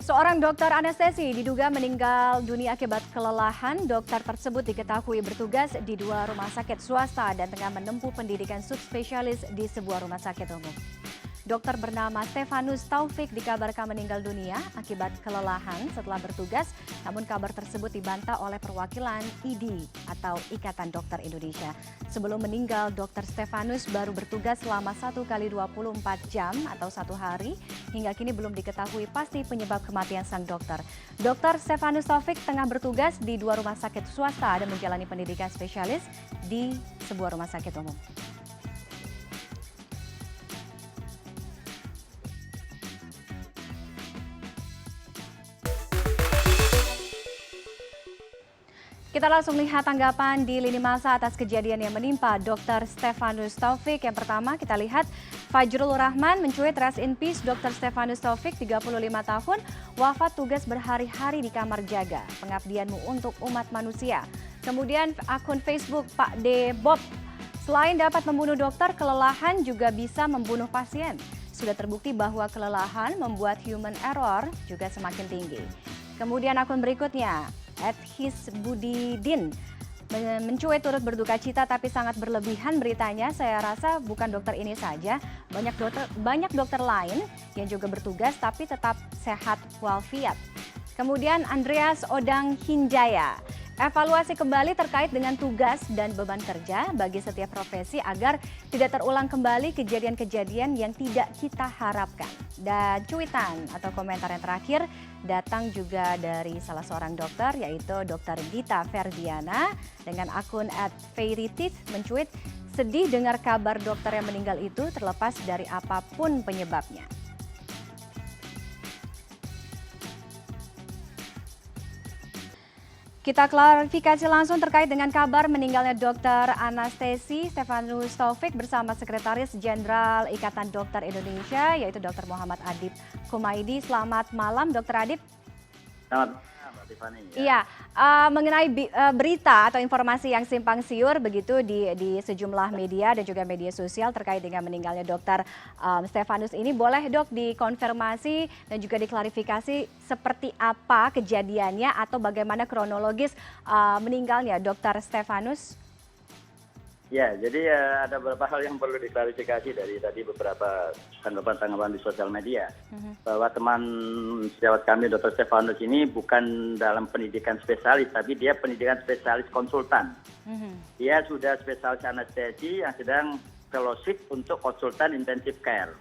Seorang dokter anestesi diduga meninggal dunia akibat kelelahan. Dokter tersebut diketahui bertugas di dua rumah sakit swasta dan tengah menempuh pendidikan subspesialis di sebuah rumah sakit umum. Dokter bernama Stefanus Taufik dikabarkan meninggal dunia akibat kelelahan setelah bertugas, namun kabar tersebut dibantah oleh perwakilan IDI atau Ikatan Dokter Indonesia. Sebelum meninggal, Dokter Stefanus baru bertugas selama 1 kali 24 jam atau 1 hari. Hingga kini belum diketahui pasti penyebab kematian sang dokter. Dokter Stefanus Taufik tengah bertugas di dua rumah sakit swasta dan menjalani pendidikan spesialis di sebuah rumah sakit umum. Kita langsung lihat tanggapan di lini masa atas kejadian yang menimpa Dr. Stefanus Taufik. Yang pertama kita lihat Fajrul Rahman mencuit rest in peace Dr. Stefanus Taufik 35 tahun wafat tugas berhari-hari di kamar jaga. Pengabdianmu untuk umat manusia. Kemudian akun Facebook Pak D. Bob, selain dapat membunuh dokter, kelelahan juga bisa membunuh pasien. Sudah terbukti bahwa kelelahan membuat human error juga semakin tinggi. Kemudian akun berikutnya @hisbudidin mencuit turut berduka cita tapi sangat berlebihan beritanya. Saya rasa bukan dokter ini saja, banyak dokter lain yang juga bertugas tapi tetap sehat walafiat. Kemudian Andreas Odang Hinjaya, evaluasi kembali terkait dengan tugas dan beban kerja bagi setiap profesi agar tidak terulang kembali kejadian-kejadian yang tidak kita harapkan. Dan cuitan atau komentar yang terakhir datang juga dari salah seorang dokter, yaitu Dr. Gita Ferdiana dengan akun @fairyteeth mencuit, sedih dengar kabar dokter yang meninggal itu terlepas dari apapun penyebabnya. Kita klarifikasi langsung terkait dengan kabar meninggalnya Dr. Anestesi Stefanus Taufik bersama Sekretaris Jenderal Ikatan Dokter Indonesia, yaitu Dr. Muhammad Adib Kumaydi. Selamat malam, Dr. Adib. Selamat malam, Mbak Tiffany. Iya, mengenai berita atau informasi yang simpang siur begitu di sejumlah media dan juga media sosial terkait dengan meninggalnya Dr. Stefanus ini, boleh dok dikonfirmasi dan juga diklarifikasi seperti apa kejadiannya atau bagaimana kronologis meninggalnya Dr. Stefanus? Ya, jadi ada beberapa hal yang perlu diklarifikasi dari tadi beberapa tanggapan-tanggapan di sosial media. Bahwa teman sejawat kami Dr. Stefanus ini bukan dalam pendidikan spesialis, tapi dia pendidikan spesialis konsultan. Dia sudah spesialis anestesi yang sedang fellowship untuk konsultan intensive care.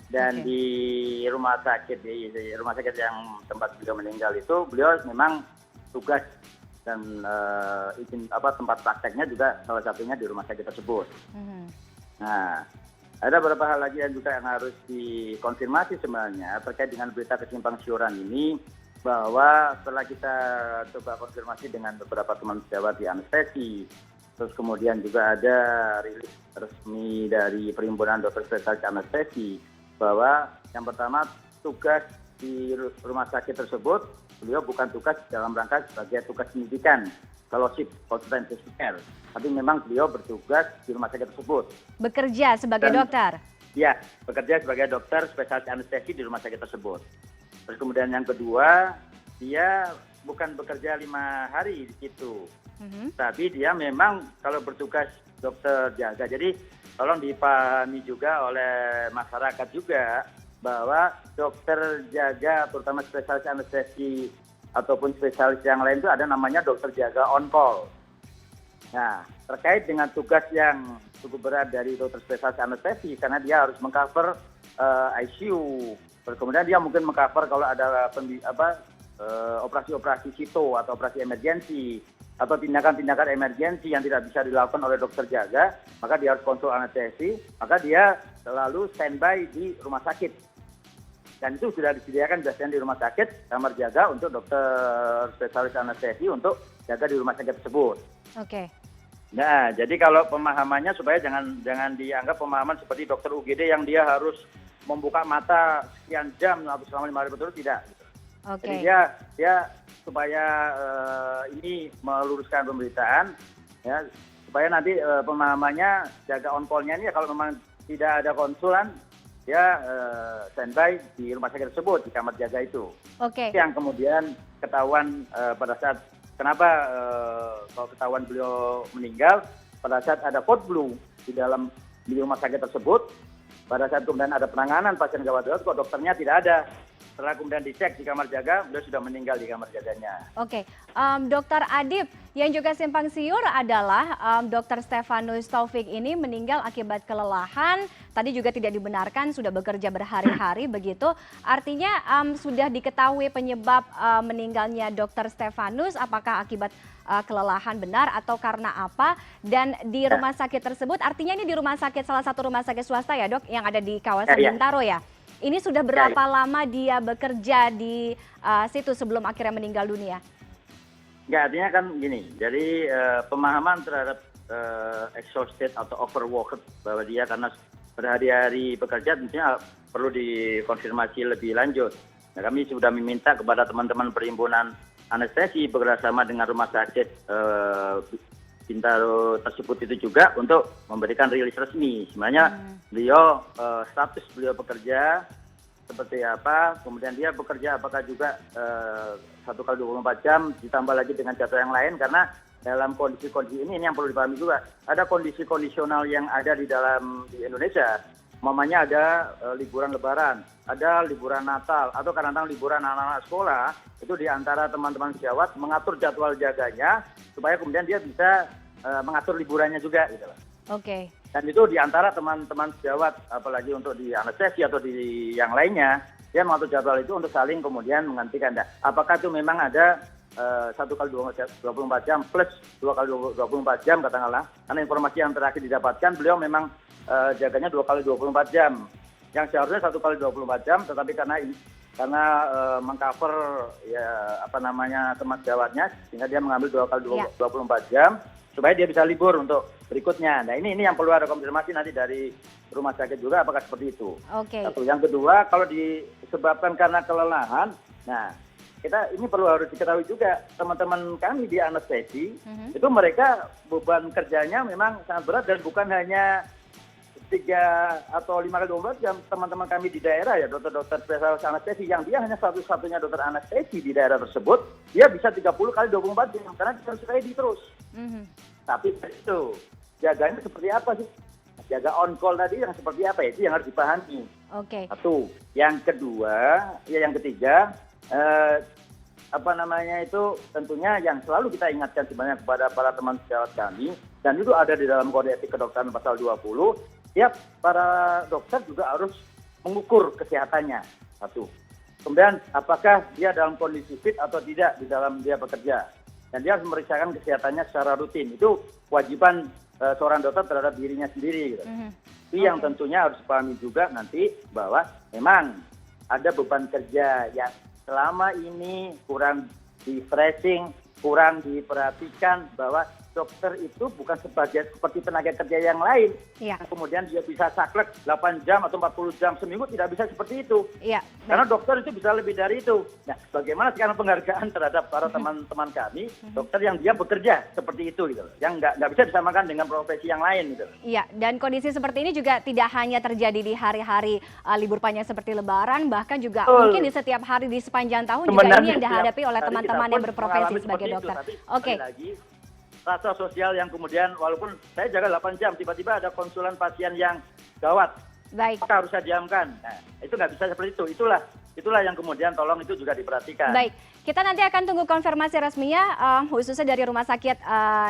Dan di rumah sakit yang tempat beliau meninggal itu, beliau memang tugas dan tempat prakteknya juga salah satunya di rumah sakit tersebut. Nah, ada beberapa hal lagi yang juga yang harus dikonfirmasi sebenarnya terkait dengan berita kesimpang siuran ini, bahwa setelah kita coba konfirmasi dengan beberapa teman sejawat di anestesi, terus kemudian juga ada rilis resmi dari Perhimpunan Dokter Spesialis Anestesi, bahwa yang pertama tugas di rumah sakit tersebut beliau bukan tugas dalam rangka sebagai tugas pendidikan fellowship konsultan intensive care, tapi memang beliau bertugas di rumah sakit tersebut. Bekerja sebagai dokter? Ya, bekerja sebagai dokter spesialis anestesi di rumah sakit tersebut. Terus kemudian yang kedua, dia bukan bekerja 5 hari di situ, tapi dia memang kalau bertugas dokter jaga. Jadi tolong dipahami juga oleh masyarakat juga, bahwa dokter jaga terutama spesialis anestesi ataupun spesialis yang lain itu ada namanya dokter jaga on call. Nah, terkait dengan tugas yang cukup berat dari dokter spesialis anestesi, karena dia harus mengcover ICU, kemudian dia mungkin mengcover kalau ada operasi-operasi sito atau operasi emergensi atau tindakan-tindakan emergensi yang tidak bisa dilakukan oleh dokter jaga, maka dia harus konsul anestesi, maka dia selalu standby di rumah sakit. Dan itu sudah disediakan biasanya di rumah sakit kamar jaga untuk dokter spesialis anestesi untuk jaga di rumah sakit tersebut. Oke. Nah, jadi kalau pemahamannya supaya jangan dianggap pemahaman seperti dokter UGD yang dia harus membuka mata sekian jam selama 5 hari berturut, tidak. Jadi dia supaya ini meluruskan pemberitaan, ya, supaya nanti pemahamannya jaga on call-nya ini ya, kalau memang tidak ada konsulan, dia standby di rumah sakit tersebut, di kamar jaga itu. Oke. Yang kemudian ketahuan pada saat, kenapa kalau ketahuan beliau meninggal, pada saat ada code blue di rumah sakit tersebut, pada saat kemudian ada penanganan pasien gawat darurat, kok dokternya tidak ada. Setelah kemudian dicek di kamar jaga, beliau sudah meninggal di kamar jaganya. Oke, Dokter Adib, yang juga simpang siur adalah Dokter Stefanus Taufik ini meninggal akibat kelelahan. Tadi juga tidak dibenarkan, sudah bekerja berhari-hari begitu. Artinya sudah diketahui penyebab meninggalnya Dokter Stefanus, apakah akibat kelelahan benar atau karena apa? Dan di rumah sakit tersebut, artinya ini di rumah sakit, salah satu rumah sakit swasta ya dok, yang ada di kawasan Bintaro ya? Ini sudah berapa lama dia bekerja di situ sebelum akhirnya meninggal dunia? Ya, artinya kan gini, jadi pemahaman terhadap exhausted atau overworked, bahwa dia karena berhari-hari bekerja tentunya perlu dikonfirmasi lebih lanjut. Nah, kami sudah meminta kepada teman-teman perhimpunan anestesi bekerjasama dengan rumah sakit Bintaro tersebut itu juga untuk memberikan rilis resmi. Sebenarnya beliau status beliau bekerja seperti apa, kemudian dia bekerja apakah juga 1 kali 24 jam ditambah lagi dengan jadwal yang lain, karena dalam kondisi-kondisi ini yang perlu dipahami juga, ada kondisi kondisional yang ada di Indonesia. Mamanya ada liburan lebaran, ada liburan Natal, atau kadang-kadang liburan anak-anak sekolah, itu di antara teman-teman sejawat mengatur jadwal jaganya supaya kemudian dia bisa mengatur liburannya juga gitu loh. Oke. Dan itu di antara teman-teman sejawat, apalagi untuk di anestesi atau di yang lainnya, dia mengatur jadwal itu untuk saling kemudian menghentikan. Nah, apakah itu memang ada 1 kali 24 jam plus 2 kali 24 jam katakanlah, karena informasi yang terakhir didapatkan beliau memang jaganya 2 kali 24 jam. Yang seharusnya 1 kali 24 jam, tetapi karena mengcover ya teman sejawatnya, sehingga dia mengambil 2 kali 24 jam supaya dia bisa libur untuk berikutnya. Nah, ini yang perlu ada konfirmasi nanti dari rumah sakit juga apakah seperti itu. Oke. Satu. Yang kedua, kalau disebabkan karena kelelahan, nah ini harus diketahui juga teman-teman kami di anestesi itu mereka beban kerjanya memang sangat berat, dan bukan hanya 3 atau 5 kali 24 jam. Teman-teman kami di daerah ya, dokter-dokter spesialis anestesi yang dia hanya satu-satunya dokter anestesi di daerah tersebut, dia bisa 30 kali 24 jam karena dia harus ready terus. Tapi itu jaganya seperti apa sih? Jaga on call tadi yang seperti apa ya? Itu yang harus dipahami. Oke. Satu. Yang ketiga, tentunya yang selalu kita ingatkan sebenarnya kepada para teman sejawat kami, dan itu ada di dalam kode etik kedokteran pasal 20, ya para dokter juga harus mengukur kesehatannya. Satu. Kemudian apakah dia dalam kondisi fit atau tidak di dalam dia bekerja. Dan dia harus memeriksakan kesehatannya secara rutin. Itu kewajiban seorang dokter terhadap dirinya sendiri. Gitu. Itu yang tentunya harus dipahami juga nanti, bahwa memang ada beban kerja yang selama ini kurang di-stressing, kurang diperhatikan, bahwa dokter itu bukan seperti tenaga kerja yang lain. Iya. Kemudian dia bisa saklek 8 jam atau 40 jam seminggu, tidak bisa seperti itu. Iya. Karena dokter itu bisa lebih dari itu. Nah, bagaimana sekarang penghargaan terhadap para teman-teman kami, dokter yang dia bekerja seperti itu, gitu, yang nggak bisa disamakan dengan profesi yang lain, gitu. Iya, dan kondisi seperti ini juga tidak hanya terjadi di hari-hari libur panjang seperti Lebaran, bahkan juga mungkin di setiap hari di sepanjang tahun juga ini yang dihadapi oleh teman-teman yang berprofesi sebagai dokter. Oke. Rasa sosial yang kemudian, walaupun saya jaga 8 jam, tiba-tiba ada konsulan pasien yang gawat. Baik. Maka harus saya diamkan. Nah, itu nggak bisa seperti itu. Itulah yang kemudian tolong itu juga diperhatikan. Baik, kita nanti akan tunggu konfirmasi resminya, khususnya dari rumah sakit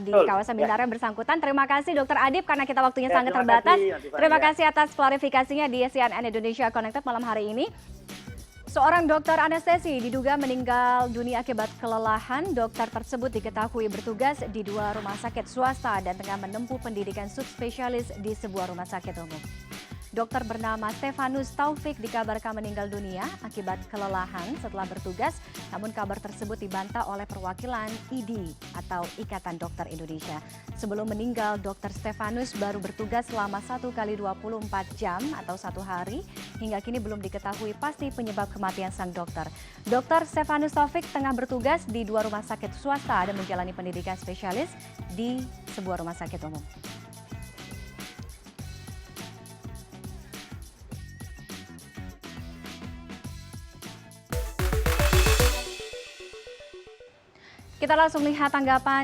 di kawasan Bintaro yang bersangkutan. Terima kasih Dokter Adib karena kita waktunya sangat terbatas. Terima kasih atas klarifikasinya di CNN Indonesia Connected malam hari ini. Seorang dokter anestesi diduga meninggal dunia akibat kelelahan. Dokter tersebut diketahui bertugas di 2 rumah sakit swasta dan tengah menempuh pendidikan subspesialis di sebuah rumah sakit umum. Dokter bernama Stefanus Taufik dikabarkan meninggal dunia akibat kelelahan setelah bertugas, namun kabar tersebut dibantah oleh perwakilan IDI atau Ikatan Dokter Indonesia. Sebelum meninggal, Dokter Stefanus baru bertugas selama 1 kali 24 jam atau 1 hari. Hingga kini belum diketahui pasti penyebab kematian sang dokter. Dokter Stefanus Taufik tengah bertugas di 2 rumah sakit swasta dan menjalani pendidikan spesialis di sebuah rumah sakit umum. Kita langsung lihat tanggapan